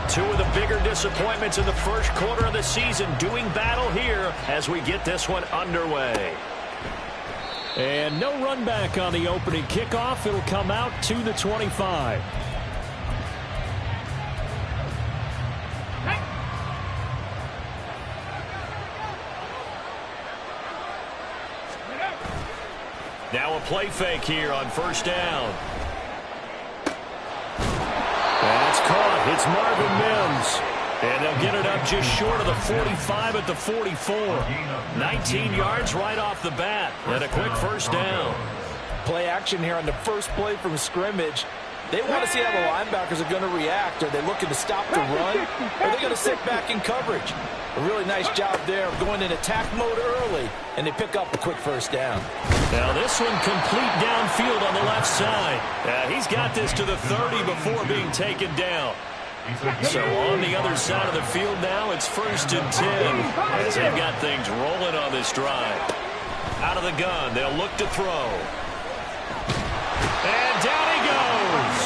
Two of the bigger disappointments in the first quarter of the season doing battle here as we get this one underway. And no run back on the opening kickoff. It'll come out to the 25. Now a play fake here on first down. That's caught. It's Marvin Mims. And they'll get it up just short of the 45 at the 44. 19 yards right off the bat. And a quick first down. Play action here on the first play from scrimmage. They want to see how the linebackers are going to react. Are they looking to stop the run? Or are they going to sit back in coverage? A really nice job there of going in attack mode early, and they pick up a quick first down. Now this one complete downfield on the left side. He's got this to the 30 before being taken down. So on the other side of the field now, it's 1st and 10 as they've got things rolling on this drive. Out of the gun, they'll look to throw. And down he goes.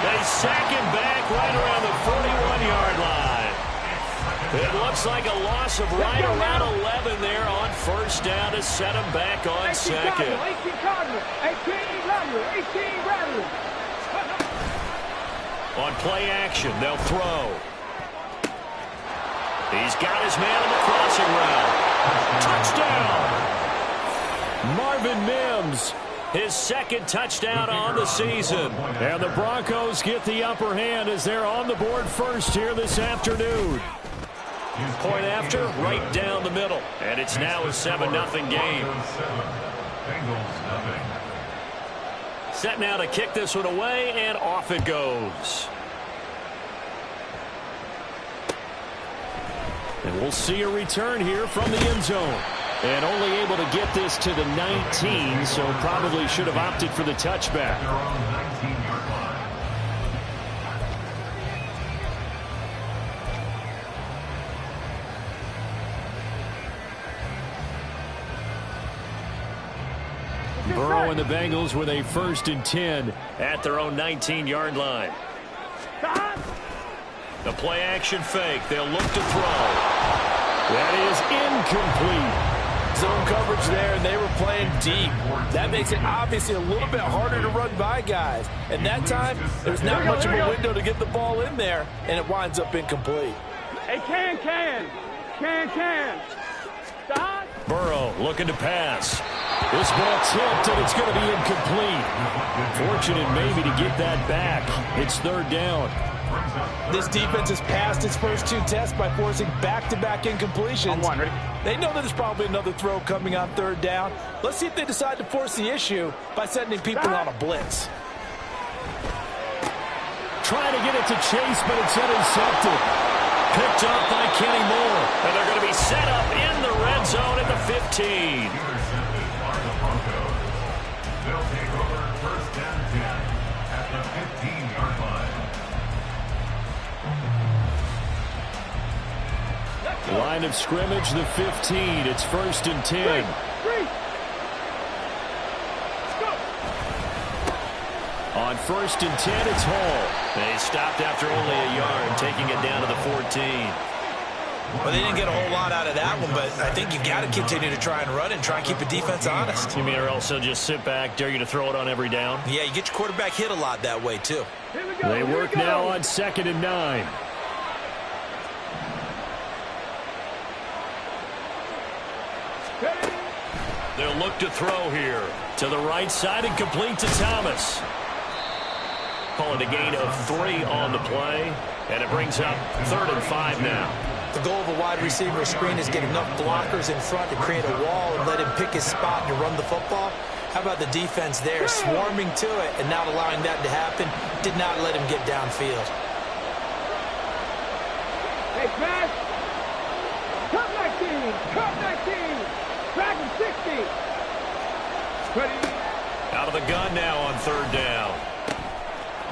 They sack him back right around the 41-yard line. It looks like a loss of right around 11 there on first down to set him back on second. 18 Rattler. On play action, they'll throw. He's got his man on the crossing route. Touchdown! Marvin Mims, his second touchdown on the season. And the Broncos get the upper hand as they're on the board first here this afternoon. Point after, right down the middle. And it's now a 7-0 game. Set now to kick this one away, and off it goes. And we'll see a return here from the end zone. And only able to get this to the 19, so probably should have opted for the touchback. Burrow and the Bengals with a 1st and 10 at their own 19-yard line. The play action fake. They'll look to throw. That is incomplete. Zone coverage there, and they were playing deep. That makes it obviously a little bit harder to run by guys. And that time, there's not much of a window to get the ball in there, and it winds up incomplete. Hey, can. Stop. Burrow looking to pass. This ball tipped, and it's going to be incomplete. Fortunate maybe to get that back. It's 3rd down. This defense has passed its first 2 tests by forcing back-to-back incompletions. They know that there's probably another throw coming on 3rd down. Let's see if they decide to force the issue by sending people on a blitz. Trying to get it to Chase, but it's intercepted. Picked up by Kenny Moore. And they're going to be set up in the red zone at the 15. They'll take over 1st and 10 at the 15-yard line. Line of scrimmage, the 15. It's 1st and 10. On 1st and 10, it's Hall. They stopped after only a yard, taking it down to the 14. Well, they didn't get a whole lot out of that one, but I think you've got to continue to try and run and try and keep the defense honest. You mean or else they'll just sit back, dare you to throw it on every down? Yeah, you get your quarterback hit a lot that way, too. They work now on 2nd and 9. They'll look to throw here. To the right side and complete to Thomas. Call it a gain of 3 on the play. And it brings up 3rd and 5 now. The goal of a wide receiver screen is get enough blockers in front to create a wall and let him pick his spot and run the football. How about the defense there, swarming to it and not allowing that to happen? Did not let him get downfield. Hey, Craig. Cut 19. Craig 60. Ready. Out of the gun now on 3rd down.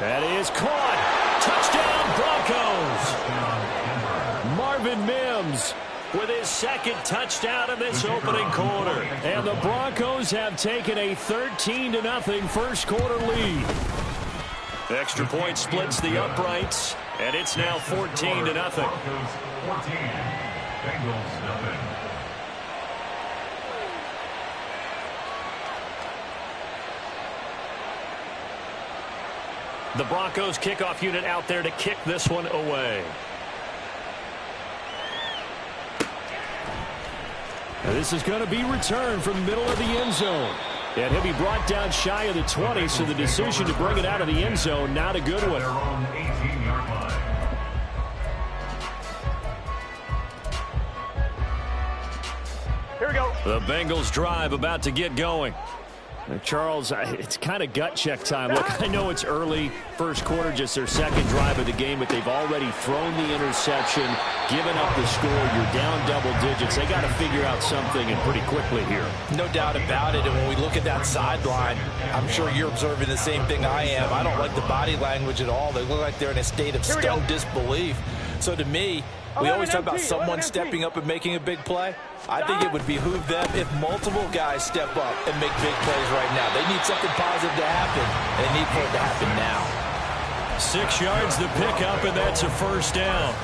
That is caught. Touchdown, Broncos. Marvin Mims with his 2nd touchdown in this opening quarter. And the Broncos have taken a 13-0 first quarter lead. Extra point splits the uprights. And it's now 14-0. Broncos 14, Bengals nothing. The Broncos kickoff unit out there to kick this one away. And this is going to be returned from the middle of the end zone. And he'll be brought down shy of the 20, so the decision to bring it out of the end zone, not a good one. Their own 18-yard line. Here we go. The Bengals drive about to get going. Charles, it's kind of gut check time. Look, I know it's early, first quarter, just their second drive of the game, but they've already thrown the interception, given up the score. You're down double digits. They got to figure out something, and pretty quickly here. No doubt about it. And when we look at that sideline, I'm sure you're observing the same thing I am. I don't like the body language at all. They look like they're in a state of stunned disbelief. So to me, we always talk about someone stepping up and making a big play. I think it would behoove them if multiple guys step up and make big plays right now. They need something positive to happen, and they need for it to happen now. 6 yards to pick up, and that's a first down.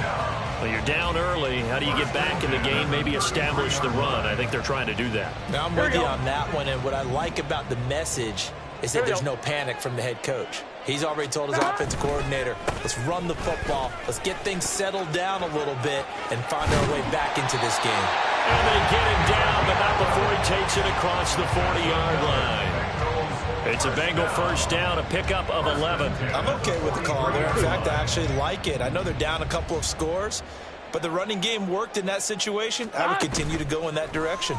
Well, you're down early. How do you get back in the game, maybe establish the run? I think they're trying to do that. Now, I'm with you on that one, and what I like about the message is that there's no panic from the head coach. He's already told his offensive coordinator, let's run the football, let's get things settled down a little bit and find our way back into this game. And they get him down, but not before he takes it across the 40-yard line. It's a Bengal first down, a pickup of 11. I'm okay with the call there. In fact, I actually like it. I know they're down a couple of scores, but the running game worked in that situation. I would continue to go in that direction.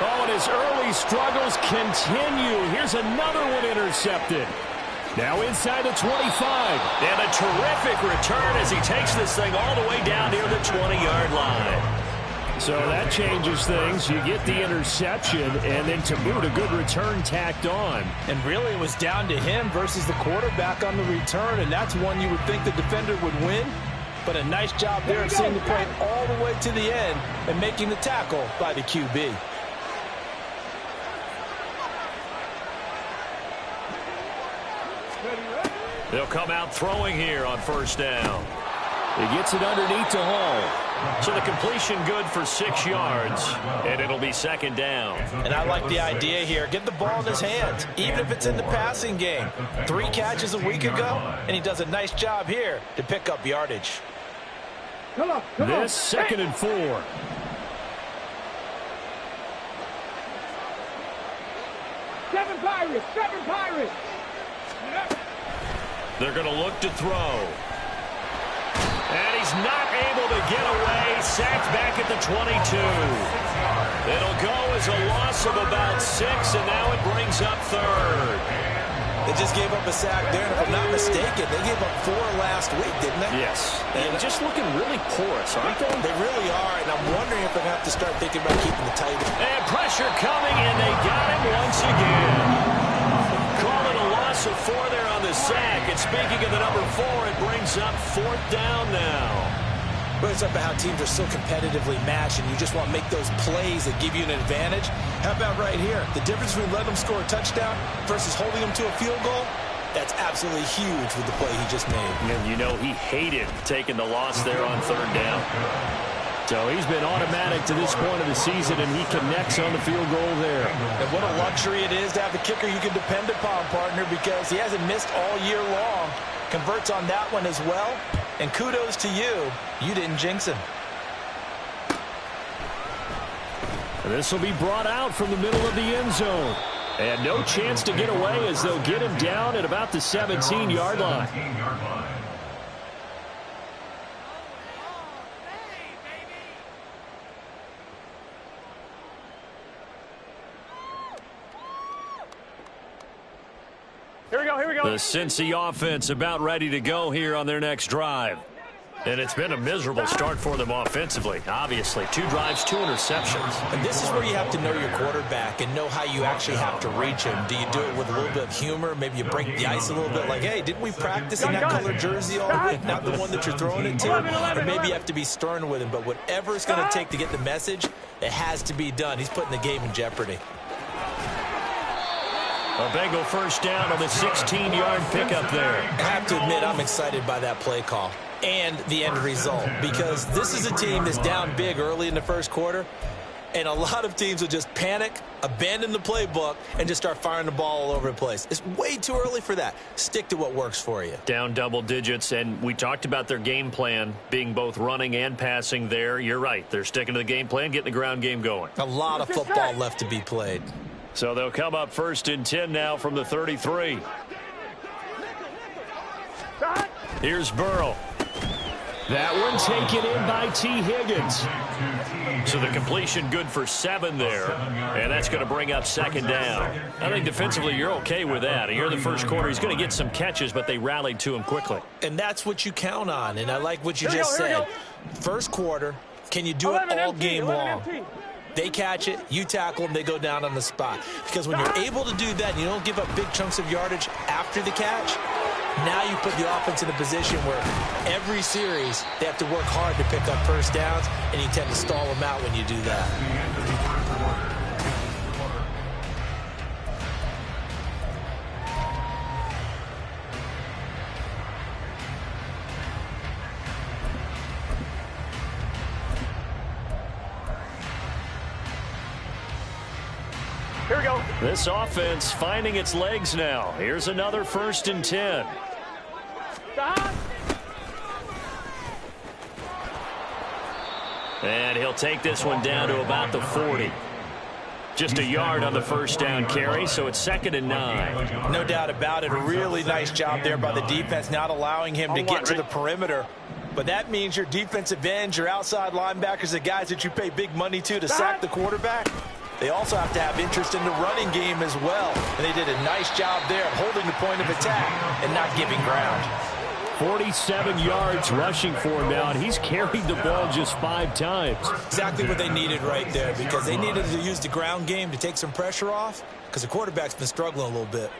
Oh, and his early struggles continue. Here's another one intercepted. Now inside the 25. And a terrific return as he takes this thing all the way down near the 20-yard line. So that changes things. You get the interception, and then to boot, a good return tacked on. And really, it was down to him versus the quarterback on the return, and that's one you would think the defender would win. But a nice job there of seeing the play all the way to the end and making the tackle by the QB. They'll come out throwing here on first down. He gets it underneath to Hall. So the completion good for 6 yards, and it'll be second down. And I like the idea here. Get the ball in his hands, even if it's in the passing game. 3 catches a week ago, and he does a nice job here to pick up yardage. Come on. This second and 4. Seven Pirates. They're going to look to throw. And he's not able to get away. Sacked back at the 22. It'll go as a loss of about 6, and now it brings up third. They just gave up a sack there, and if I'm not mistaken, they gave up 4 last week, didn't they? Yes. And just looking really porous, aren't they? They really are, and I'm wondering if they're going to have to start thinking about keeping the tight end. And pressure coming, and they got him once again. Call it a loss of 4 there on the sack. And speaking of the number 4, it brings up 4th down now. But it's up to how teams are so competitively matched, and you just want to make those plays that give you an advantage. How about right here? The difference between letting them score a touchdown versus holding them to a field goal, that's absolutely huge with the play he just made. And you know he hated taking the loss there on 3rd down. So he's been automatic to this point of the season, and he connects on the field goal there. And what a luxury it is to have a kicker you can depend upon, partner, because he hasn't missed all year long. Converts on that one as well. And kudos to you. You didn't jinx him. And this will be brought out from the middle of the end zone. And no chance to get away as they'll get him down at about the 17-yard line. Here we go. The Cincy offense about ready to go here on their next drive. And it's been a miserable start for them offensively. Obviously, 2 drives, 2 interceptions. And this is where you have to know your quarterback and know how you actually have to reach him. Do you do it with a little bit of humor? Maybe you break the ice a little bit like, hey, didn't we practice in that color jersey all week? Not the one that you're throwing it to? Or maybe you have to be stern with him. But whatever it's going to take to get the message, it has to be done. He's putting the game in jeopardy. A Bengal first down on the 16-yard pickup there. I have to admit, I'm excited by that play call and the end result, because this is a team that's down big early in the first quarter, and a lot of teams will just panic, abandon the playbook, and just start firing the ball all over the place. It's way too early for that. Stick to what works for you. Down double digits, and we talked about their game plan being both running and passing there. You're right. They're sticking to the game plan, getting the ground game going. A lot of football left to be played. So they'll come up 1st and 10 now from the 33. Here's Burrow. That one taken in by T. Higgins. So the completion good for 7 there. And that's going to bring up 2nd down. I think defensively you're okay with that. Here in the first quarter, he's going to get some catches, but they rallied to him quickly. And that's what you count on. And I like what you just said. First quarter, can you do it all game long? They catch it, you tackle them, they go down on the spot. Because when you're able to do that and you don't give up big chunks of yardage after the catch, now you put the offense in a position where every series they have to work hard to pick up first downs, and you tend to stall them out when you do that. Here we go. This offense finding its legs now. Here's another 1st and 10. And he'll take this one down to about the 40. Just a yard on the first down carry, so it's 2nd and 9. No doubt about it. A really nice job there by the defense, not allowing him to get to the perimeter. But that means your defensive ends, your outside linebackers, the guys that you pay big money to sack the quarterback, they also have to have interest in the running game as well. And they did a nice job there of holding the point of attack and not giving ground. 47 yards rushing for him now, and he's carried the ball just 5 times. Exactly what they needed right there, because they needed to use the ground game to take some pressure off, because the quarterback's been struggling a little bit.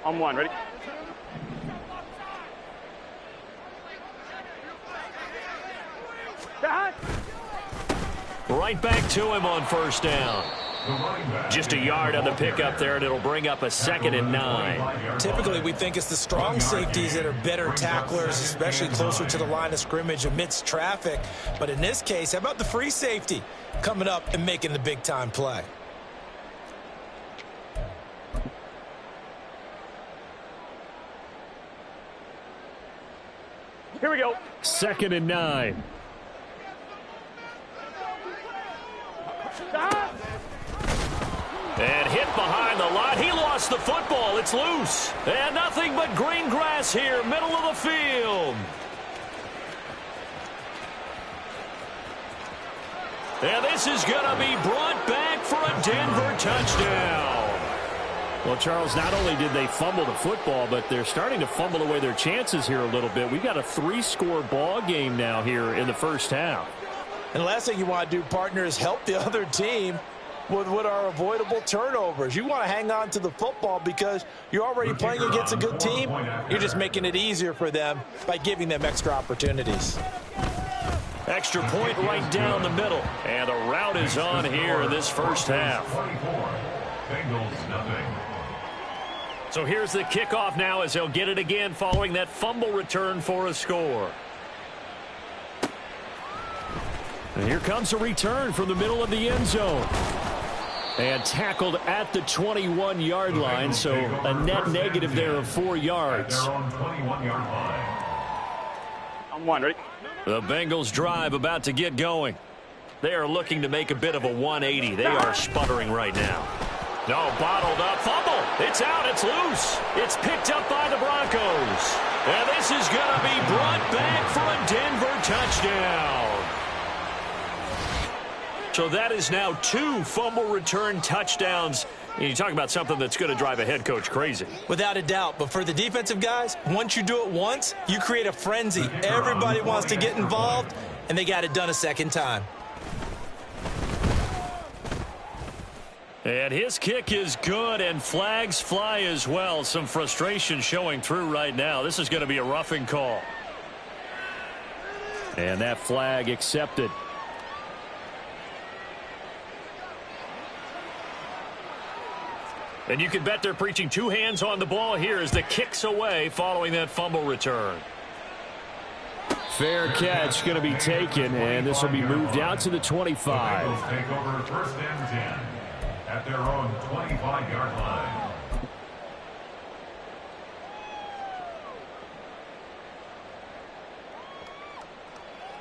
On 1, ready? Right back to him on first down. Just a yard on the pickup there, and it'll bring up a 2nd and 9. Typically, we think it's the strong safeties that are better tacklers, especially closer to the line of scrimmage amidst traffic. But in this case, how about the free safety coming up and making the big-time play? Here we go. 2nd and 9. And hit behind the line. He lost the football. It's loose. And nothing but green grass here, middle of the field. And this is going to be brought back for a Denver touchdown. Well, Charles, not only did they fumble the football, but they're starting to fumble away their chances here a little bit. We've got a 3-score ball game now here in the first half. And the last thing you want to do, partner, is help the other team with what are avoidable turnovers. You want to hang on to the football because you're already playing against a good team. You're just making it easier for them by giving them extra opportunities. Extra point right down the middle. And the route is on here in this first half. So here's the kickoff now as they'll get it again following that fumble return for a score. And here comes a return from the middle of the end zone. And tackled at the 21-yard line, so a net negative there of 4 yards. On 1, ready? The Bengals drive about to get going. They are looking to make a bit of a 180. They are sputtering right now. No, bottled up. Fumble. It's out. It's loose. It's picked up by the Broncos. And this is going to be brought back for a Denver touchdown. So that is now 2 fumble return touchdowns. And you talk about something that's going to drive a head coach crazy. Without a doubt. But for the defensive guys, once you do it once, you create a frenzy. Everybody wants to get involved, and they got it done a second time. And his kick is good, and flags fly as well. Some frustration showing through right now. This is going to be a roughing call. And that flag accepted. And you can bet they're preaching two hands on the ball here as the kick's away following that fumble return. Fair catch going to be taken, and this will be moved out to the 25. Bengals take over first and 10 at their own 25-yard line.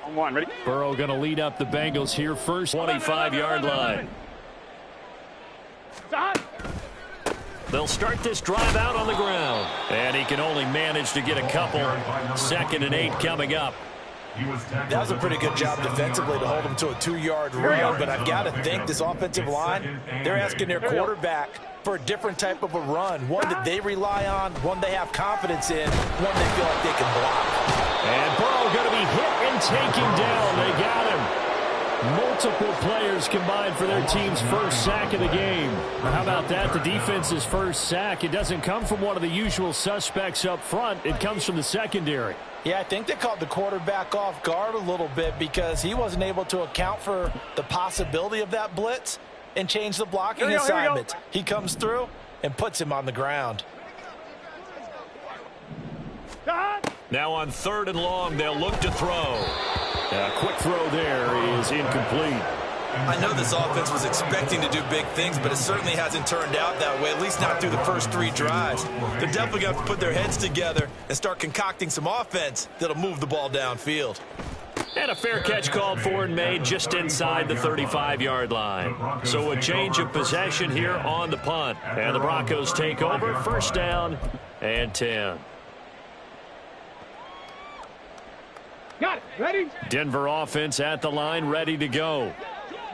On one, ready? Burrow going to lead up the Bengals here first. 25-yard line. They'll start this drive out on the ground. And he can only manage to get a couple. 2nd and 8 coming up. That was a pretty good job defensively to hold him to a 2-yard run, but I've got to think this offensive line, they're asking their quarterback for a different type of a run, one that they rely on, one they have confidence in, one they feel like they can block. And Burrow going to be hit and taken down. They got him. Multiple players combined for their team's first sack of the game. How about that? The defense's first sack. It doesn't come from one of the usual suspects up front. It comes from the secondary. Yeah, I think they caught the quarterback off guard a little bit because he wasn't able to account for the possibility of that blitz and change the blocking assignment. He comes through and puts him on the ground. Now on 3rd and long, they'll look to throw. A quick throw there is incomplete. I know this offense was expecting to do big things, but it certainly hasn't turned out that way, at least not through the first 3 drives. They're definitely going to have to put their heads together and start concocting some offense that'll move the ball downfield. And a fair catch called for and made just inside the 35-yard line. So a change of possession here on the punt. And the Broncos take over, 1st down and 10. Got it. Ready? Denver offense at the line, ready to go.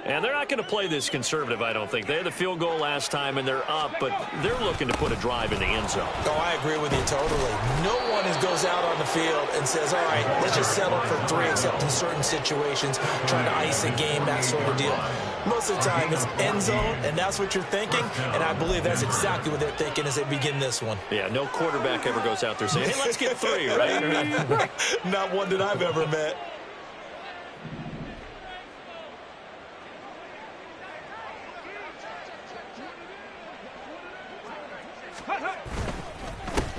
And they're not going to play this conservative, I don't think. They had the field goal last time, and they're up, but they're looking to put a drive in the end zone. Oh, I agree with you totally. No one goes out on the field and says, all right, let's just settle for 3, except in certain situations, trying to ice a game, that sort of deal. Most of the time, it's end zone, and that's what you're thinking, and I believe that's exactly what they're thinking as they begin this one. Yeah, no quarterback ever goes out there saying, hey, let's get 3, right? Not one that I've ever met.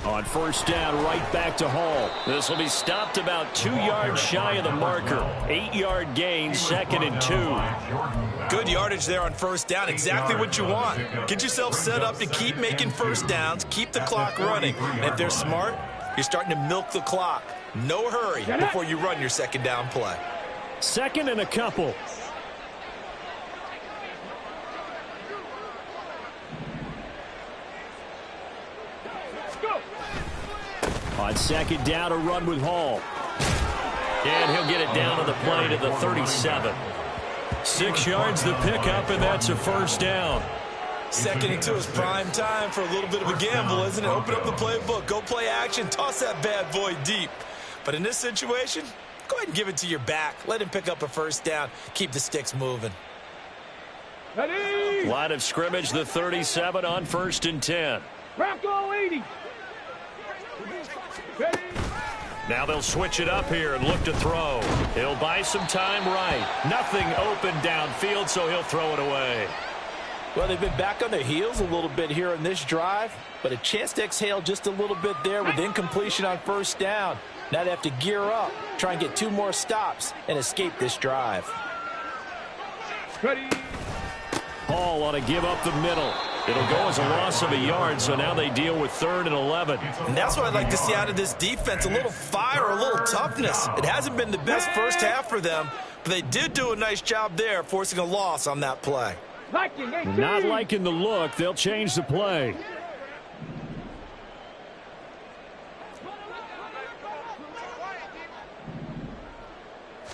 On 1st down, right back to Hall. This will be stopped about 2 yards shy of the marker. 8-yard gain, 2nd and 2. Good yardage there on 1st down. Exactly what you want. Get yourself set up to keep making 1st downs, keep the clock running. And if they're smart, you're starting to milk the clock. No hurry before you run your 2nd down play. 2nd and a couple. On 2nd down, a run with Hall. And he'll get it down to the play to the 37. 6 yards the pickup, and that's a 1st down. 2nd and 2 is prime time for a little bit of a gamble, isn't it? Open up the playbook, go play action, toss that bad boy deep. But in this situation, go ahead and give it to your back. Let him pick up a 1st down. Keep the sticks moving. Ready? Line of scrimmage, the 37 on 1st and 10. Bronco 80. Ready? Now they'll switch it up here and look to throw. He'll buy some time right. Nothing open downfield, so he'll throw it away. Well, they've been back on their heels a little bit here in this drive, but a chance to exhale just a little bit there with incompletion on 1st down. Now they have to gear up, try and get 2 more stops, and escape this drive. Ready? Hall on a give up the middle. It'll go as a loss of a yard, so now they deal with 3rd and 11. And that's what I'd like to see out of this defense, a little fire, a little toughness. It hasn't been the best first half for them, but they did do a nice job there, forcing a loss on that play. Not liking the look. They'll change the play.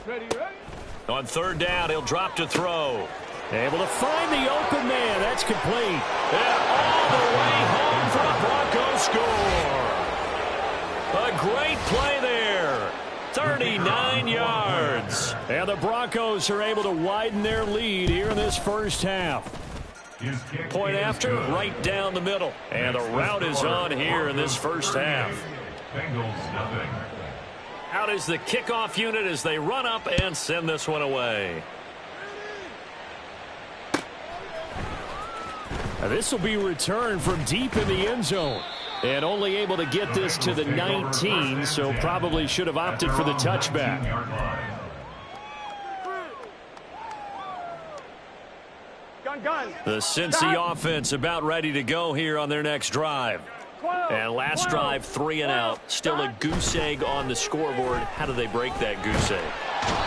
Ready? On 3rd down, he'll drop to throw. Able to find the open man. That's complete. And all the way home for a Broncos score. A great play there. 39 yards. And the Broncos are able to widen their lead here in this first half. Point after, right down the middle. And the route is on here in this first half. Bengals nothing. Out is the kickoff unit as they run up and send this one away. This will be returned from deep in the end zone. And only able to get this to the 19, so probably should have opted for the touchback. The Cincy offense about ready to go here on their next drive. And last drive, 3 and out. Still a goose egg on the scoreboard. How do they break that goose egg?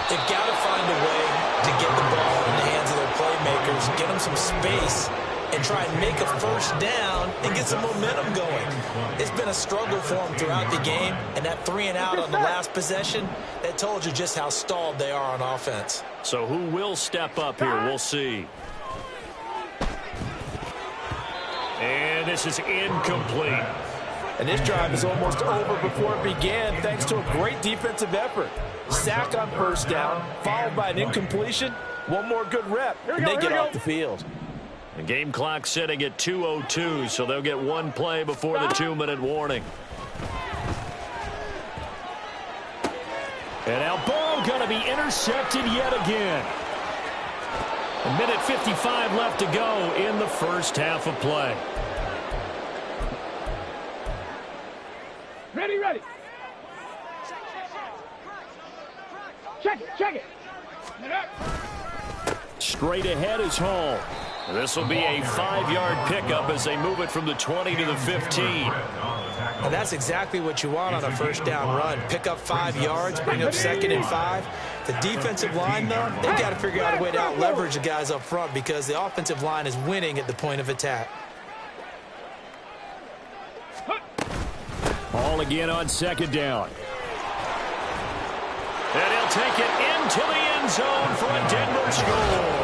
They've got to find a way to get the ball in the hands of their playmakers, get them some space, and try and make a first down and get some momentum going. It's been a struggle for them throughout the game, and that 3 and out on the last possession, that told you just how stalled they are on offense. So who will step up here? We'll see. And this is incomplete. And this drive is almost over before it began thanks to a great defensive effort. Sack on first down, followed by an incompletion. One more good rep, and they get off the field. The game clock sitting at 2:02, so they'll get one play before the 2-minute warning. And now Burrow going to be intercepted yet again. A minute 55 left to go in the first half of play. Ready, ready. Check it. Straight ahead is Hall. This will be a 5-yard pickup as they move it from the 20 to the 15. And that's exactly what you want on a first down run. Pick up 5 yards, bring up 2nd and 5. The defensive line, though, they've got to figure out a way to out-leverage the guys up front because the offensive line is winning at the point of attack. Hall again on 2nd down. And he'll take it into the end zone for a Denver score.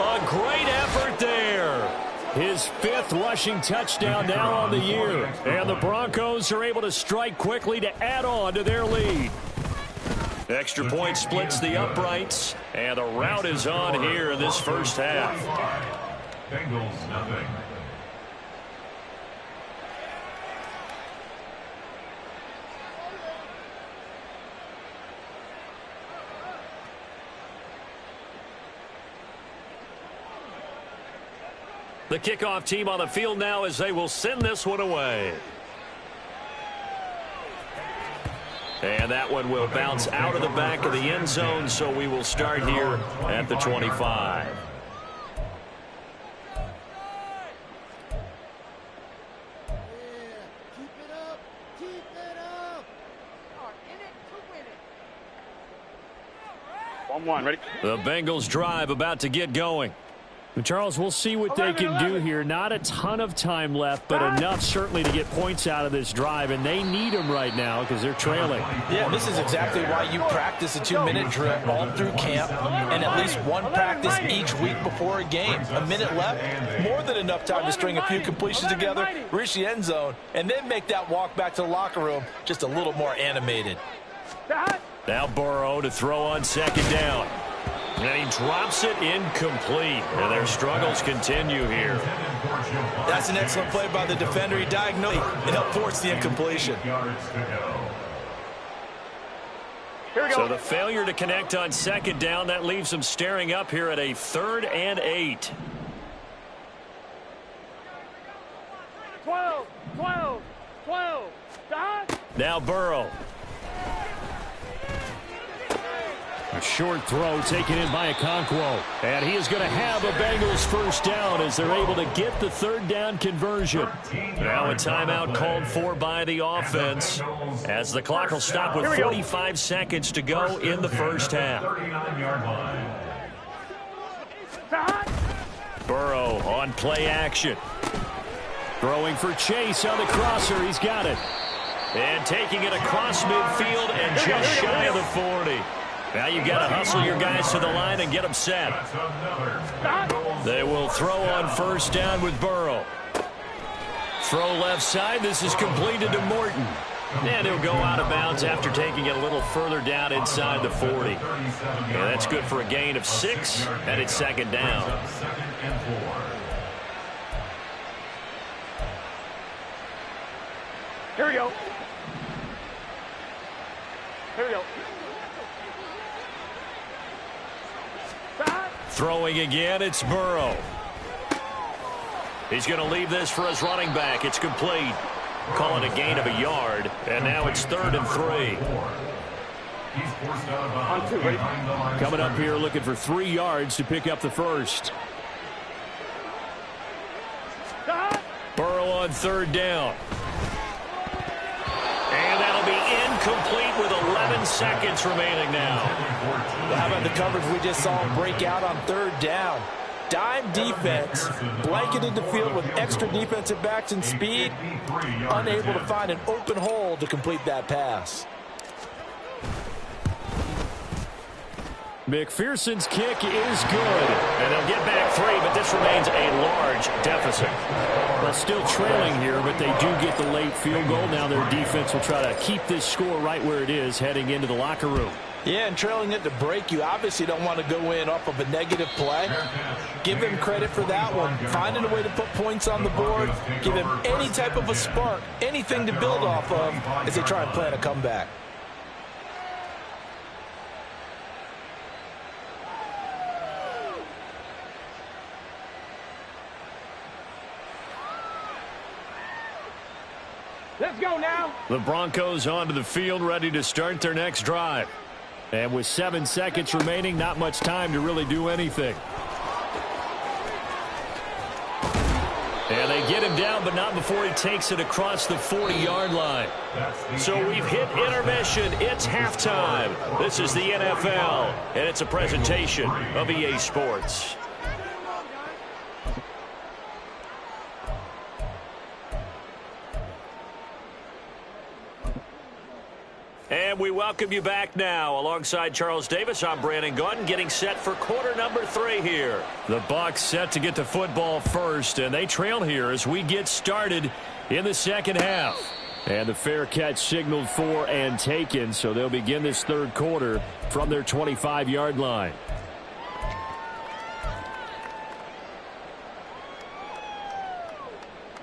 A great effort there. His 5th rushing touchdown now on the year. And the Broncos are able to strike quickly to add on to their lead. Extra point splits the uprights. And the route is on here in this first half. Bengals nothing. The kickoff team on the field now as they will send this one away. And that one will bounce out of the back of the end zone, so we will start here at the 25. Ready? The Bengals drive about to get going. Charles, we'll see what they can do here. Not a ton of time left, but enough certainly to get points out of this drive, and they need them right now because they're trailing. Yeah, this is exactly why you practice a 2-minute drill all through camp and at least one practice each week before a game. A minute left, more than enough time to string a few completions together, reach the end zone, and then make that walk back to the locker room just a little more animated. Now Burrow to throw on 2nd down. And he drops it incomplete. And their struggles continue here. That's an excellent play by the defender. He diagnosed and helped force the incompletion. So the failure to connect on 2nd down, that leaves them staring up here at a 3rd and 8. 12. Now Burrow. A short throw taken in by Okonkwo. And he is going to have a Bengals first down as they're able to get the 3rd down conversion. Now a timeout called for by the offense as the clock will stop with 45 seconds to go in the first half. Burrow on play action. Throwing for Chase on the crosser. He's got it. And taking it across midfield and just shy of the 40. Now you've got to hustle your guys to the line and get them set. They will throw on first down with Burrow. Throw left side. This is completed to Morton. And he'll go out of bounds after taking it a little further down inside the 40. And that's good for a gain of 6, and it's 2nd down. Here we go. Throwing again, it's Burrow. He's going to leave this for his running back. It's complete. Call it a gain of a yard, and now it's 3rd and 3. He's forced out of bounds behind the line. Coming up here looking for 3 yards to pick up the first. Burrow on 3rd down. And that'll be incomplete with 11 seconds remaining now. How about the coverage we just saw him break out on 3rd down? Dime defense, blanketed the field with extra defensive backs and speed, unable to find an open hole to complete that pass. McPherson's kick is good. And they'll get back 3, but this remains a large deficit. Well, still trailing here, but they do get the late field goal. Now their defense will try to keep this score right where it is heading into the locker room. Yeah, and trailing it to break, you obviously don't want to go in off of a negative play. Give them credit for that one. Finding a way to put points on the board. Give them any type of a spark, anything to build off of as they try and plan a comeback. Let's go now. The Broncos onto the field, ready to start their next drive. And with 7 seconds remaining, not much time to really do anything. And they get him down, but not before he takes it across the 40-yard line. So we've hit intermission. It's halftime. This is the NFL, and it's a presentation of EA Sports. And we welcome you back now. Alongside Charles Davis, I'm Brandon Gordon, getting set for quarter number 3 here. The Bucs set to get the football first, and they trail here as we get started in the second half. And the fair catch signaled for and taken, so they'll begin this 3rd quarter from their 25-yard line.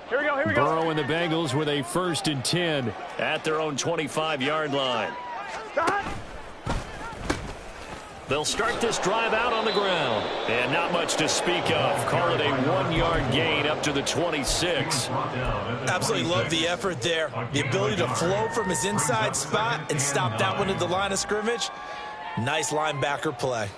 Here we go, here we go. Burrow and the Bengals with a 1st and 10 at their own 25-yard line. Stop. They'll start this drive out on the ground. And not much to speak of. Call it a 1-yard gain up to the 26. Absolutely love the effort there. The ability to flow from his inside spot and stop that one at the line of scrimmage. Nice linebacker play.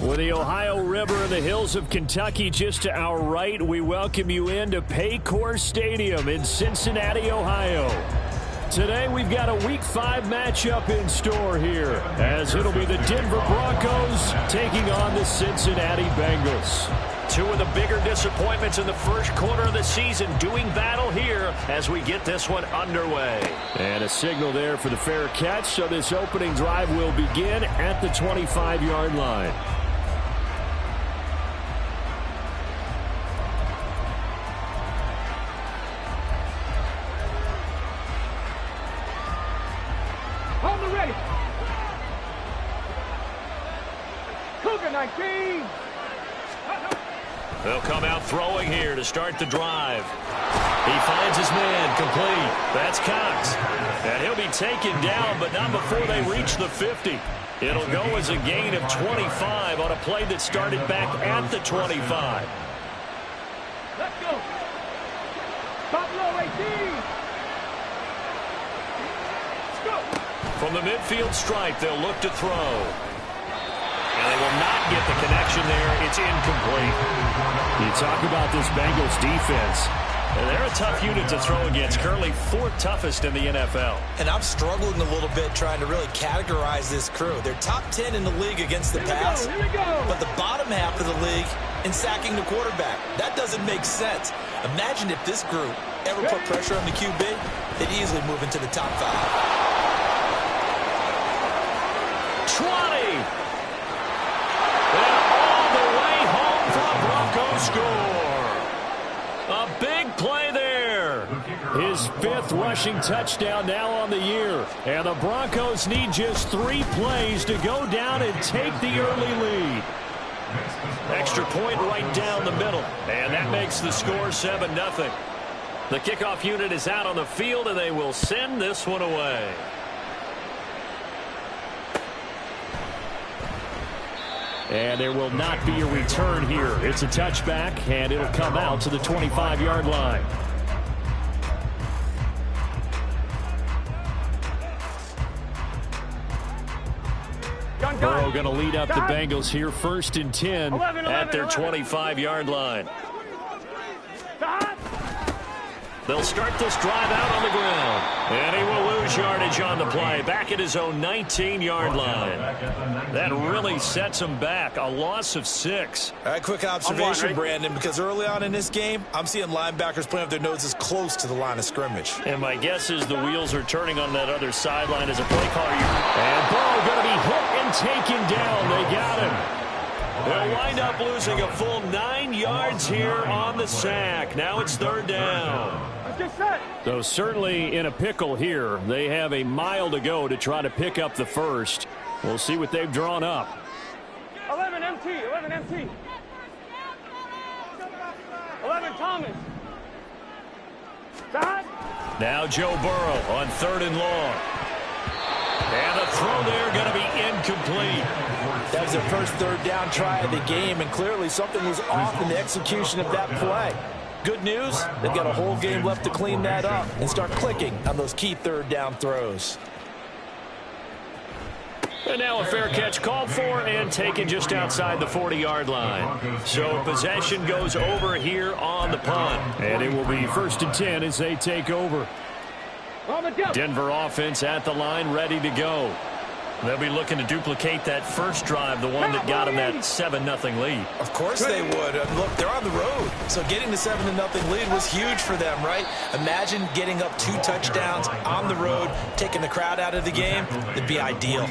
With the Ohio River and the hills of Kentucky just to our right, we welcome you into Paycor Stadium in Cincinnati, Ohio. Today we've got a Week 5 matchup in store here, as it'll be the Denver Broncos taking on the Cincinnati Bengals. Two of the bigger disappointments in the first quarter of the season doing battle here as we get this one underway. And a signal there for the fair catch, so this opening drive will begin at the 25-yard line. Hold the ready. Cougar 19. They'll come out throwing here to start the drive. He finds his man complete. That's Cox. And he'll be taken down, but not before they reach the 50. It'll go as a gain of 25 on a play that started back at the 25. Let's go. Buffalo 18. Let's go. From the midfield stripe, they'll look to throw. And they will not get the connection there. It's incomplete. You talk about this Bengals defense. And they're a tough unit to throw against, currently 4th toughest in the NFL. And I'm struggling a little bit trying to really categorize this crew. They're top 10 in the league against the pass, but the bottom half of the league in sacking the quarterback. That doesn't make sense. Imagine if this group ever put pressure on the QB, they'd easily move into the top 5. 20. And all the way home for a Broncos score. A big play there. His 5th rushing touchdown now on the year. And the Broncos need just 3 plays to go down and take the early lead. Extra point right down the middle. And that makes the score 7-0. The kickoff unit is out on the field, and they will send this one away. And there will not be a return here. It's a touchback, and it'll come out to the 25-yard line. Burrow going to lead up the Bengals here, 1st and 10 at their 25-yard line. They'll start this drive out on the ground. And he will lose yardage on the play. Back at his own 19-yard line. That really sets him back. A loss of 6. All right, quick observation, Brandon, because early on in this game, I'm seeing linebackers putting up their noses close to the line of scrimmage. And my guess is the wheels are turning on that other sideline as a play caller. And Burrow going to be hit and taken down. They got him. They'll wind up losing a full 9 yards here on the sack. Now it's 3rd down. So certainly in a pickle here. They have a mile to go to try to pick up the first. We'll see what they've drawn up. 11 MT. 11 MT. 11 Thomas. Now Joe Burrow on 3rd and long. And the throw there going to be incomplete. That was their first 3rd down try of the game, and clearly something was off in the execution of that play. Good news, they've got a whole game left to clean that up and start clicking on those key 3rd down throws. And now a fair catch called for and taken just outside the 40-yard line. So possession goes over here on the punt. And it will be 1st and 10 as they take over. Denver offense at the line, ready to go. They'll be looking to duplicate that first drive, the one that got them that 7-0 lead. Of course they would. Look, they're on the road. So getting the 7-0 lead was huge for them, right? Imagine getting up 2 touchdowns on the road, taking the crowd out of the game. It'd be ideal.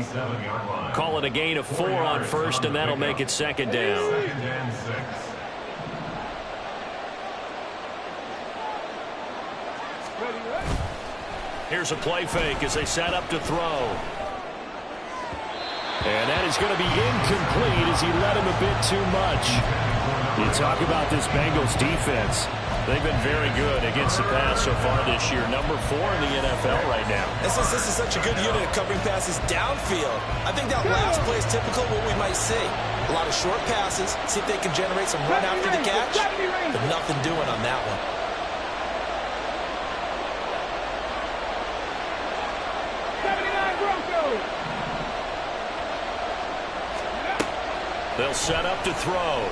Call it a gain of 4 on 1st, and that'll make it 2nd down. Here's a play fake as they set up to throw. And that is going to be incomplete as he led him a bit too much. You talk about this Bengals defense. They've been very good against the pass so far this year. Number 4 in the NFL right now. And since this is such a good unit of covering passes downfield, I think that last play is typical of what we might see. A lot of short passes, see if they can generate some run after the catch, but nothing doing on that one. They'll set up to throw.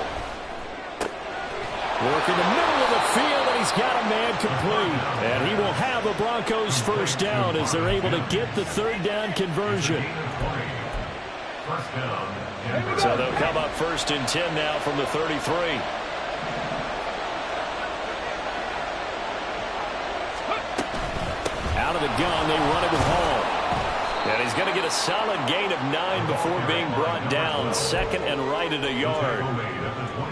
Work in the middle of the field, and he's got a man complete. And he will have the Broncos first down as they're able to get the third down conversion. So they'll come up 1st and 10 now from the 33. Out of the gun, they run it with Hall. And he's going to get a solid gain of 9 before being brought down. 2nd and right at a yard.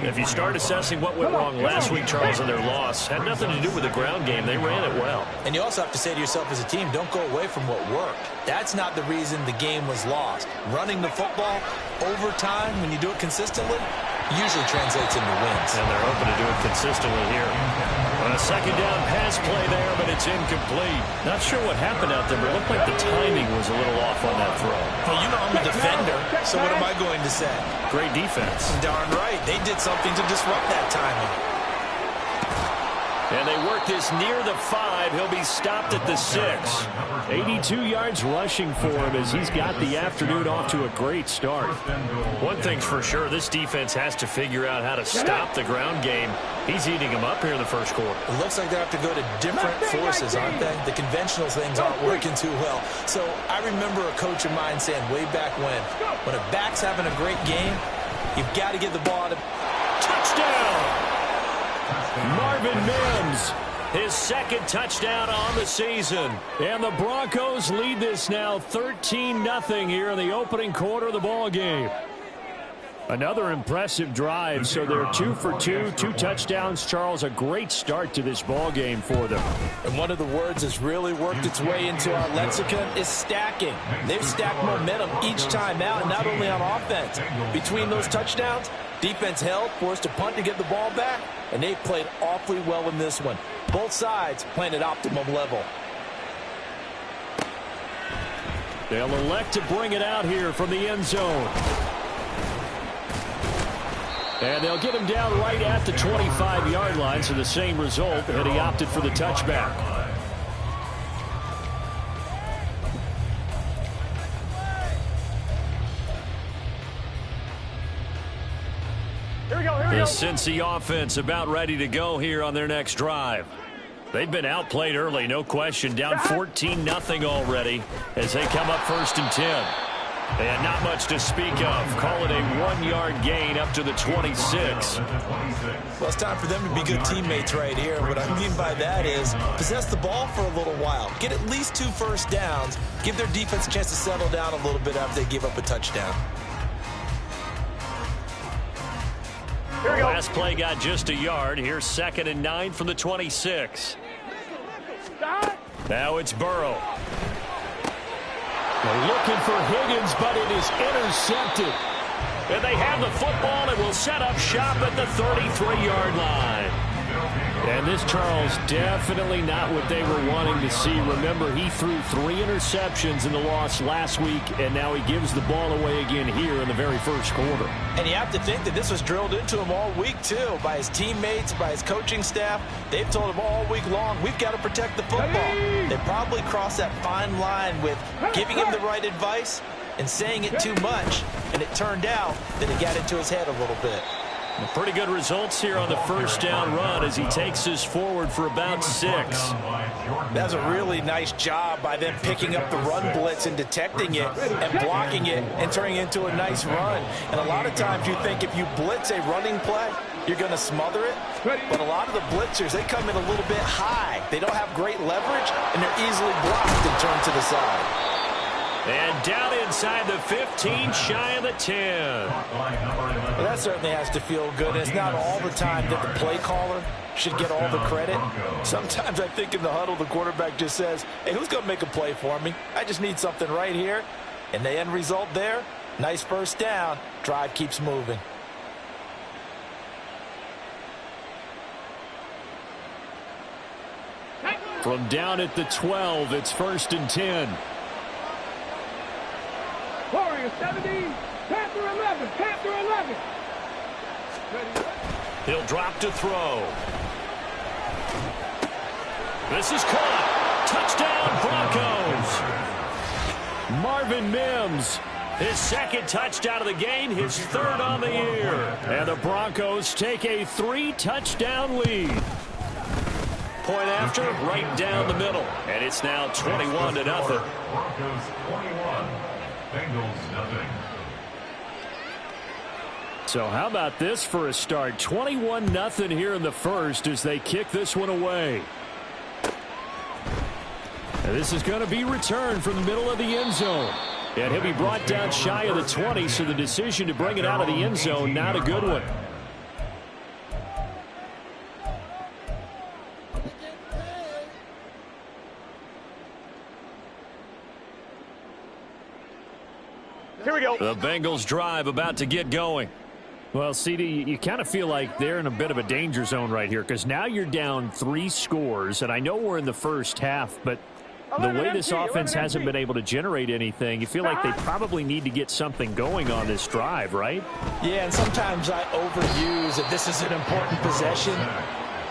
If you start assessing what went wrong last week, Charles, in their loss, had nothing to do with the ground game. They ran it well. And you also have to say to yourself as a team, don't go away from what worked. That's not the reason the game was lost. Running the football over time, when you do it consistently, usually translates into wins. And they're hoping to do it consistently here. On a 2nd down pass play there, but it's incomplete. Not sure what happened out there, but it looked like the timing was a little off on that throw. Well, you know I'm a defender, so what am I going to say? Great defense. Darn right. They did something to disrupt that timing. And they work this near the 5. He'll be stopped at the 6. 82 yards rushing for him as he's got the afternoon off to a great start. One thing's for sure, this defense has to figure out how to stop the ground game. He's eating them up here in the first quarter. It looks like they have to go to different forces, aren't they? The conventional things aren't working too well. So I remember a coach of mine saying way back when a back's having a great game, you've got to get the ball to Touchdown! Marvin Mims, his 2nd touchdown on the season. And the Broncos lead this now 13-0 here in the opening quarter of the ball game. Another impressive drive, so they're 2 for 2, 2 touchdowns. Charles, a great start to this ball game for them. And one of the words that's really worked its way into our lexicon is stacking. They've stacked momentum each time out, and not only on offense. Between those touchdowns, defense held, forced a punt to get the ball back, and they've played awfully well in this one. Both sides playing at optimum level. They'll elect to bring it out here from the end zone. And they'll get him down right at the 25-yard line, so the same result, and he opted for the touchback. Here we go, here we The go. Cincy offense about ready to go here on their next drive. They've been outplayed early, no question. Down 14-0 already as they come up 1st and 10. And not much to speak of. Call it a 1-yard gain up to the 26. Well, it's time for them to be good teammates right here. What I mean by that is possess the ball for a little while. Get at least 2 first downs. Give their defense a chance to settle down a little bit after they give up a touchdown. Here we go. Last play got just a yard. Here's 2nd and 9 from the 26. Now it's Burrow. They're looking for Higgins, but it is intercepted. And they have the football and will set up shop at the 33-yard line. And this, Charles, definitely not what they were wanting to see. Remember, he threw 3 interceptions in the loss last week, and now he gives the ball away again here in the very first quarter. And you have to think that this was drilled into him all week, too, by his teammates, by his coaching staff. They've told him all week long, we've got to protect the football. They probably crossed that fine line with giving him the right advice and saying it too much, and it turned out that it got into his head a little bit. Pretty good results here on the first down run as he takes us forward for about 6. That's a really nice job by them picking up the run blitz and detecting it and blocking it and turning it into a nice run. And a lot of times you think if you blitz a running play, you're going to smother it. But a lot of the blitzers, they come in a little bit high. They don't have great leverage, and they're easily blocked and turned to the side. And down inside the 15, shy of the 10. Well, that certainly has to feel good. It's not all the time that the play caller should get all the credit. Sometimes I think in the huddle, the quarterback just says, hey, who's going to make a play for me? I just need something right here. And the end result there, nice first down. Drive keeps moving. From down at the 12, it's 1st and 10. Warriors 17, Panther 11, Panther 11. He'll drop to throw. This is caught. Touchdown, Broncos. Marvin Mims, his second touchdown of the game, his third on the year. And the Broncos take a 3-touchdown lead. Point after, right down the middle. And it's now 21-0. Broncos 21, Bengals nothing. So how about this for a start? 21-0 here in the first as they kick this one away. And this is going to be returned from the middle of the end zone. And he'll be brought down shy of the 20, so the decision to bring it out of the end zone, not a good one. Here we go. The Bengals drive about to get going. Well, CD, you kind of feel like they're in a bit of a danger zone right here because now you're down 3 scores, and I know we're in the first half, but the way this offense hasn't been able to generate anything, you feel like they probably need to get something going on this drive, right? Yeah, and sometimes I overuse that this is an important possession.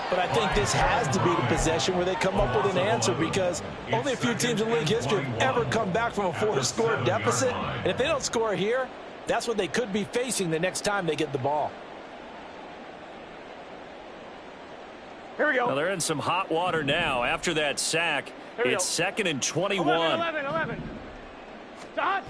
But I think this has to be the possession where they come up with an answer because only a few teams in league history have ever come back from a 4-score deficit. And if they don't score here, that's what they could be facing the next time they get the ball. Here we go. Well, they're in some hot water now. After that sack, it's 2nd and 21. 11. Stop.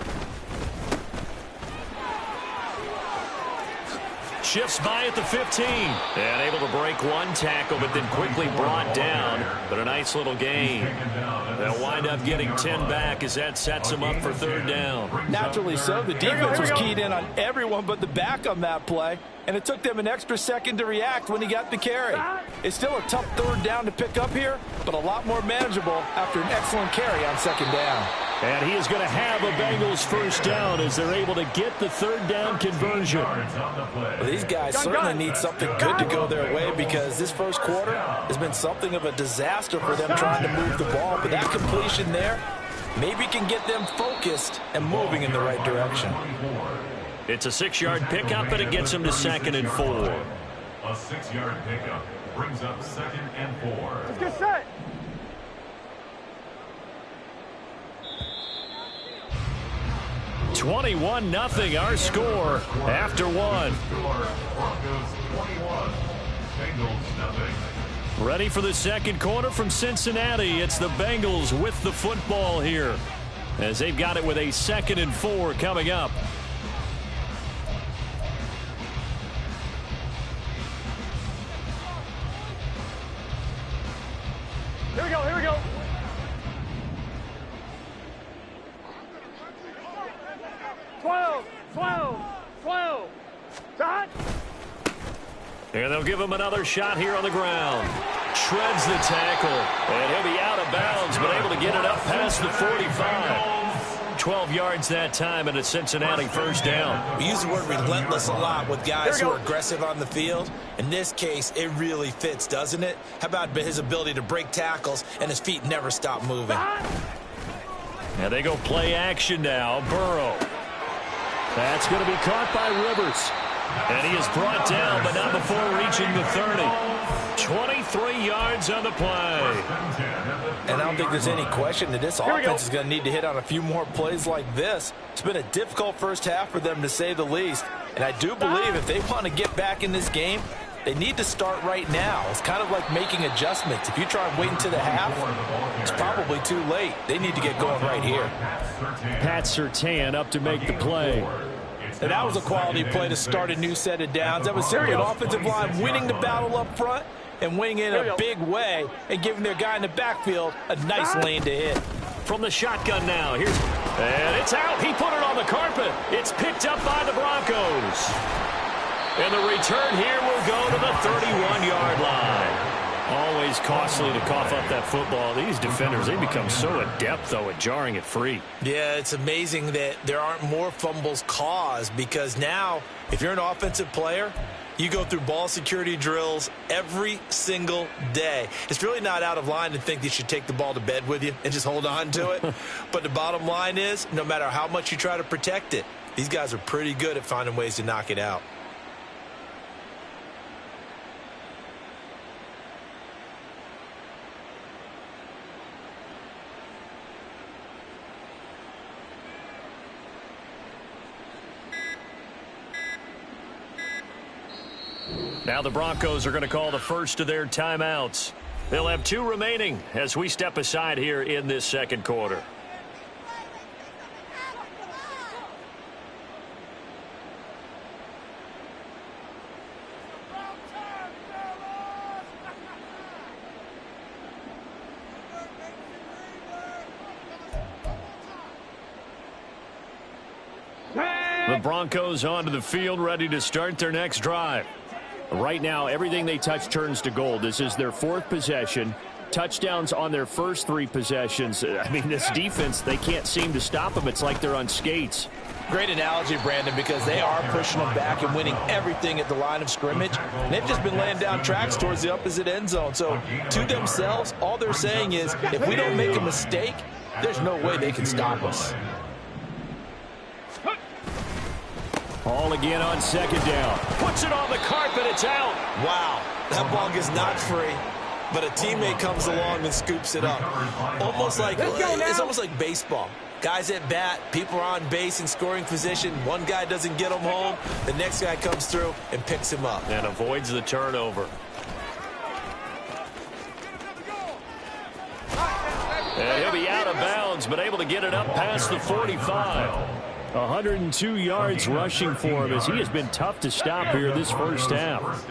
Shifts by at the 15. And able to break one tackle, but then quickly brought down. But a nice little gain. They'll wind up getting 10 back as that sets them up for 3rd down. Naturally so. The defense was keyed in on everyone but the back on that play. And it took them an extra second to react when he got the carry. It's still a tough 3rd down to pick up here, but a lot more manageable after an excellent carry on 2nd down. And he is going to have a Bengals 1st down as they're able to get the 3rd down conversion. Well, these guys certainly need something good to go their way because this first quarter has been something of a disaster for them trying to move the ball. But that completion there maybe can get them focused and moving in the right direction. It's a 6-yard pickup, and it gets them to 2nd and 4. A 6-yard pickup brings up 2nd and 4. Let's get set. $21-0 our score after 1. Broncos 21, Bengals nothing. Ready for the second quarter from Cincinnati. It's the Bengals with the football here as they've got it with a 2nd and 4 coming up. Here we go. 12. Stop. And they'll give him another shot here on the ground. Shreds the tackle. And he'll be out of bounds, but able to get it up past the 45. 12 yards that time, and a Cincinnati 1st down. We use the word relentless a lot with guys who are aggressive on the field. In this case, it really fits, doesn't it? How about his ability to break tackles and his feet never stop moving? And they go play action now. Burrow. That's going to be caught by Rivers. And he is brought down, but not before reaching the 30. 23 yards on the play. And I don't think there's any question that this offense is going to need to hit on a few more plays like this. It's been a difficult first half for them, to say the least. And I do believe if they want to get back in this game, they need to start right now. It's kind of like making adjustments. If you try and wait until the half, it's probably too late. They need to get going right here. Pat Surtain up to make the play. And that was a quality play to start a new set of downs. That was simply an offensive line winning the battle up front and winning in a big way and giving their guy in the backfield a nice lane to hit. From the shotgun now. And it's out. He put it on the carpet. It's picked up by the Broncos. And the return here will go to the 31-yard line. Always costly to cough up that football. These defenders, they become so adept, though, at jarring it free. Yeah, it's amazing that there aren't more fumbles caused because now, if you're an offensive player, You go through ball security drills every single day. It's really not out of line to think you should take the ball to bed with you and just hold on to it. But the bottom line is, no matter how much you try to protect it, these guys are pretty good at finding ways to knock it out. Now the Broncos are going to call the first of their timeouts. They'll have 2 remaining as we step aside here in this second quarter. The Broncos onto the field, ready to start their next drive. Right now, everything they touch turns to gold. This is their 4th possession. Touchdowns on their first 3 possessions. I mean, this defense, they can't seem to stop them. It's like they're on skates. Great analogy, Brandon, because they are pushing them back and winning everything at the line of scrimmage. And they've just been laying down tracks towards the opposite end zone. So, to themselves, all they're saying is, if we don't make a mistake, there's no way they can stop us. Ball again on second down. Puts it on the carpet. It's out. Wow, that ball gets knocked free, but a teammate comes along and scoops it up. It's almost like baseball. Guys at bat, people are on base in scoring position. One guy doesn't get him home. The next guy comes through and picks him up. And avoids the turnover. And he'll be out of bounds, but able to get it up past the 45. 102 yards rushing for him as he has been tough to stop here this first half.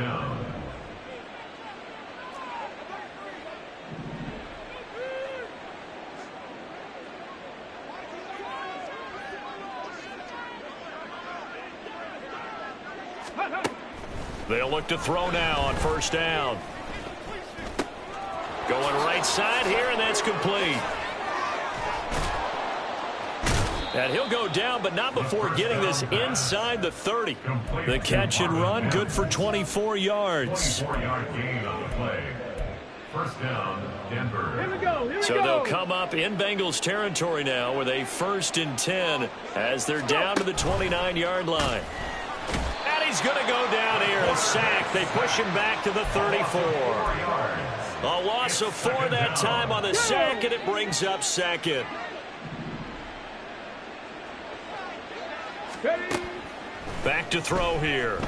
They'll look to throw now on first down. Going right side here, and that's complete. And he'll go down, but not before getting this inside the 30. The catch and run, good for 24 yards. 4-yard gain on the play. First down, Denver. Here we go. So they'll come up in Bengals territory now with a 1st and 10 as they're down to the 29-yard line. And he's going to go down here, a sack. They push him back to the 34. A loss of 4 that time on the sack, and it brings up second. Back to throw here.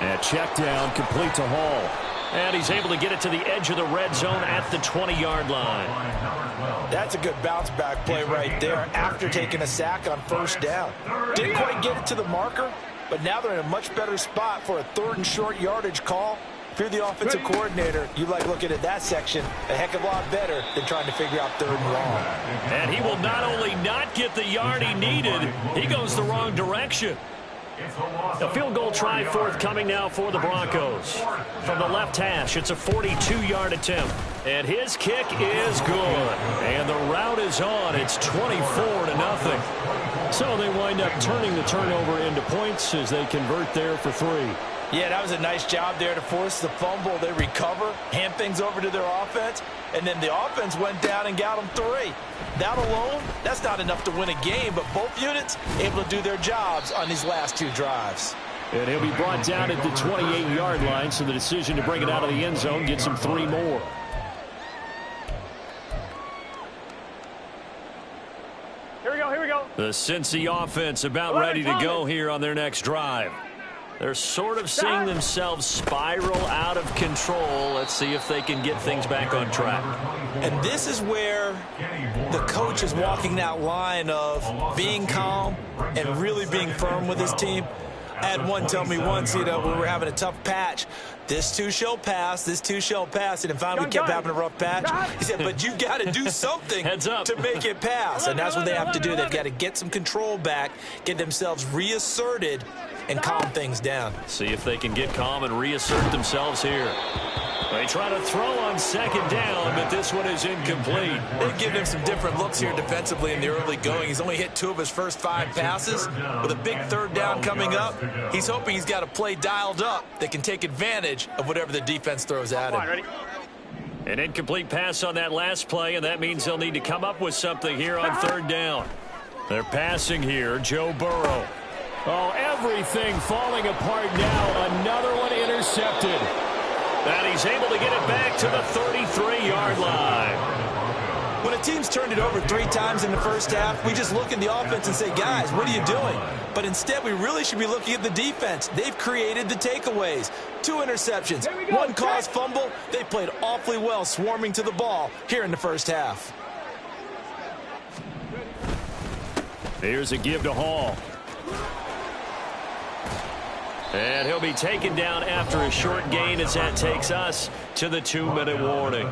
And check down, complete to Hall. And he's able to get it to the edge of the red zone at the 20-yard line. That's a good bounce back play right there after taking a sack on first down. Didn't quite get it to the marker, but now they're in a much better spot for a 3rd and short yardage call. If you're the offensive coordinator, you like looking at that section a heck of a lot better than trying to figure out 3rd and long. And he will not only not get the yard he needed, he goes the wrong direction. A field goal try forthcoming now for the Broncos. From the left hash, it's a 42-yard attempt. And his kick is good. And the route is on. It's 24-0. So they wind up turning the turnover into points as they convert there for 3. Yeah, that was a nice job there to force the fumble. They recover, hand things over to their offense, and then the offense went down and got them 3. That alone, that's not enough to win a game, but both units able to do their jobs on these last 2 drives. And he'll be brought down at the 28-yard line, so the decision to bring it out of the end zone gets him 3 more. Here we go. The Cincy offense about ready to go here on their next drive. They're sort of seeing themselves spiral out of control. Let's see if they can get things back on track. And this is where the coach is walking that line of being calm and really being firm with his team. I had one tell me once, we were having a tough patch. This too shall pass, this too shall pass. And then finally we kept having a rough patch. He said, but you got to do something to make it pass. And that's what they have to do. They've got to get some control back, get themselves reasserted, and calm things down. See if they can get calm and reassert themselves here. They try to throw on second down, but this one is incomplete. They've given him some different looks here defensively in the early going. He's only hit 2 of his first 5 passes. With a big third down coming up, he's hoping he's got a play dialed up that can take advantage of whatever the defense throws at him. An incomplete pass on that last play, and that means they'll need to come up with something here on third down. They're passing here, Joe Burrow. Oh, everything falling apart now. Another one intercepted. And he's able to get it back to the 33-yard line. When a team's turned it over 3 times in the first half, we just look at the offense and say, guys, what are you doing? But instead, we really should be looking at the defense. They've created the takeaways. 2 interceptions, 1 caused fumble. They played awfully well swarming to the ball here in the first half. Here's a give to Hall. And he'll be taken down after a short gain as that takes us to the 2-minute warning.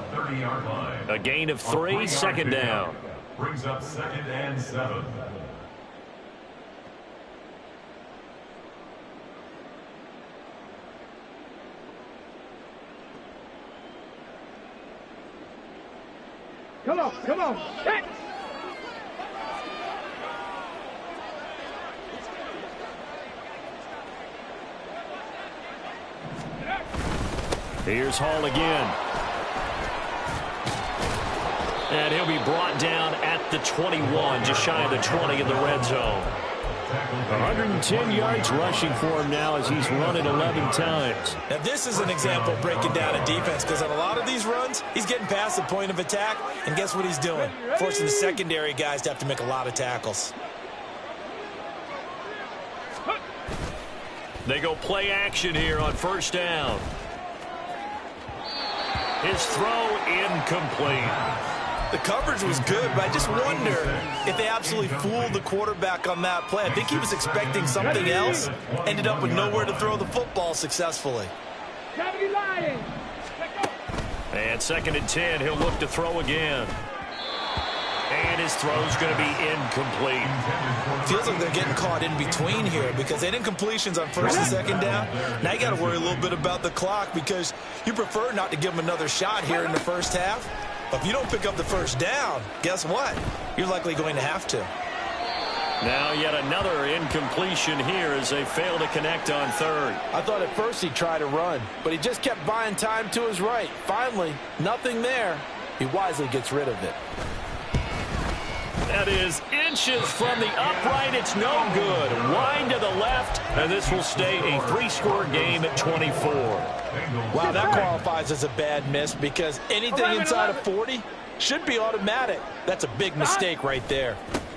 A gain of 3, second down. Brings up 2nd and 7. Come on. Catch. Here's Hall again. And he'll be brought down at the 21, just shy of the 20 in the red zone. 110 yards rushing for him now as he's run it 11 times. Now, this is an example of breaking down a defense, because on a lot of these runs, he's getting past the point of attack, and guess what he's doing? Forcing the secondary guys to have to make a lot of tackles. They go play action here on first down. His throw incomplete. The coverage was good, but I just wonder if they absolutely fooled the quarterback on that play. I think he was expecting something else, ended up with nowhere to throw the football successfully. And 2nd and 10, he'll look to throw again. And his throw's going to be incomplete. Feels like they're getting caught in between here because they had incompletions on first and second down. Now you got to worry a little bit about the clock because you prefer not to give them another shot here in the first half. But if you don't pick up the first down, guess what? You're likely going to have to. Now yet another incompletion here as they fail to connect on third. I thought at first he'd try to run, but he just kept buying time to his right. Finally, nothing there. He wisely gets rid of it. That is inches from the upright. It's no good. Wide to the left, and this will stay a 3-score game at 24. Wow, that qualifies as a bad miss because anything inside of 40 should be automatic. That's a big mistake right there.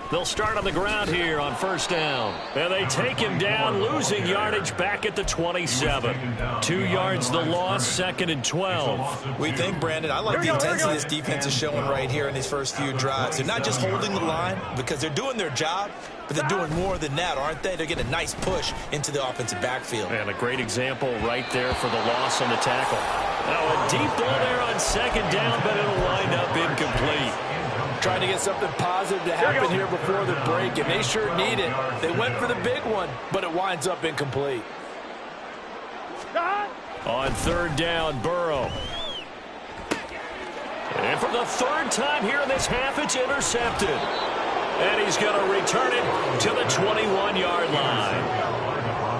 They'll start on the ground here on first down. And they take him down, losing yardage back at the 27. 2 yards the loss, 2nd and 12. We think, Brandon, I like the intensity this defense is showing right here in these first few drives. They're not just holding the line because they're doing their job, but they're doing more than that, aren't they? They're getting a nice push into the offensive backfield. And a great example right there for the loss on the tackle. Now a deep ball there on second down, but it'll wind up incomplete. Trying to get something positive to happen here before the break, and they sure need it. They went for the big one, but it winds up incomplete. On third down, Burrow. And for the 3rd time here in this half, it's intercepted. And he's going to return it to the 21-yard line.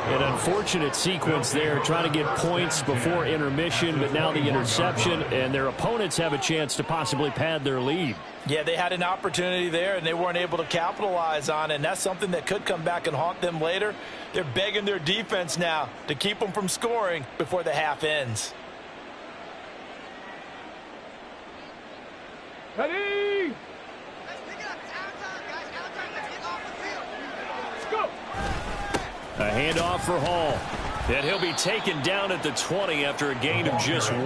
An unfortunate sequence there, trying to get points before intermission, but now the interception, and their opponents have a chance to possibly pad their lead. Yeah, they had an opportunity there, and they weren't able to capitalize on it, and that's something that could come back and haunt them later. They're begging their defense now to keep them from scoring before the half ends. Ready? Go! A handoff for Hall. And he'll be taken down at the 20 after a gain of just 1.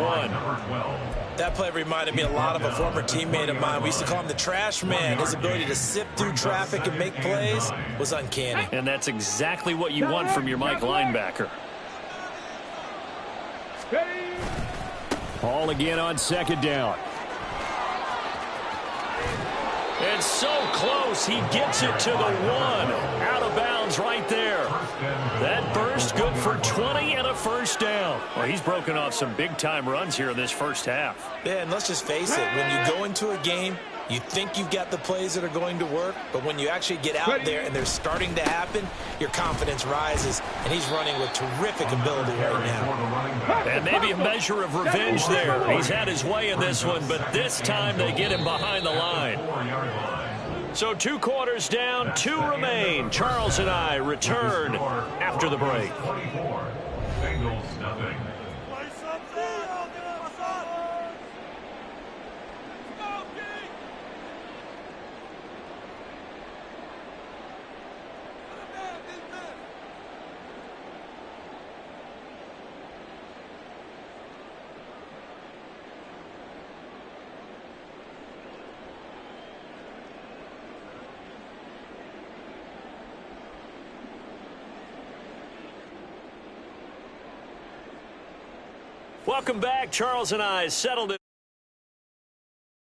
That play reminded me a lot of a former teammate of mine. We used to call him the trash man. His ability to sift through traffic and make plays was uncanny. And that's exactly what you want from your Mike linebacker. Hall again on second down. And so close, he gets it to the 1. Out of bounds downs right there. That burst good for 20 and a first down. Well, he's broken off some big-time runs here in this first half. Yeah, and let's just face it, when you go into a game, you think you've got the plays that are going to work, but when you actually get out there and they're starting to happen, your confidence rises, and he's running with terrific ability right now. And maybe a measure of revenge there. He's had his way in this one, but this time they get him behind the line. So 2 quarters down, 2 remain. Charles and I return after the break. Bengals nothing. Welcome back. Charles and I settled it.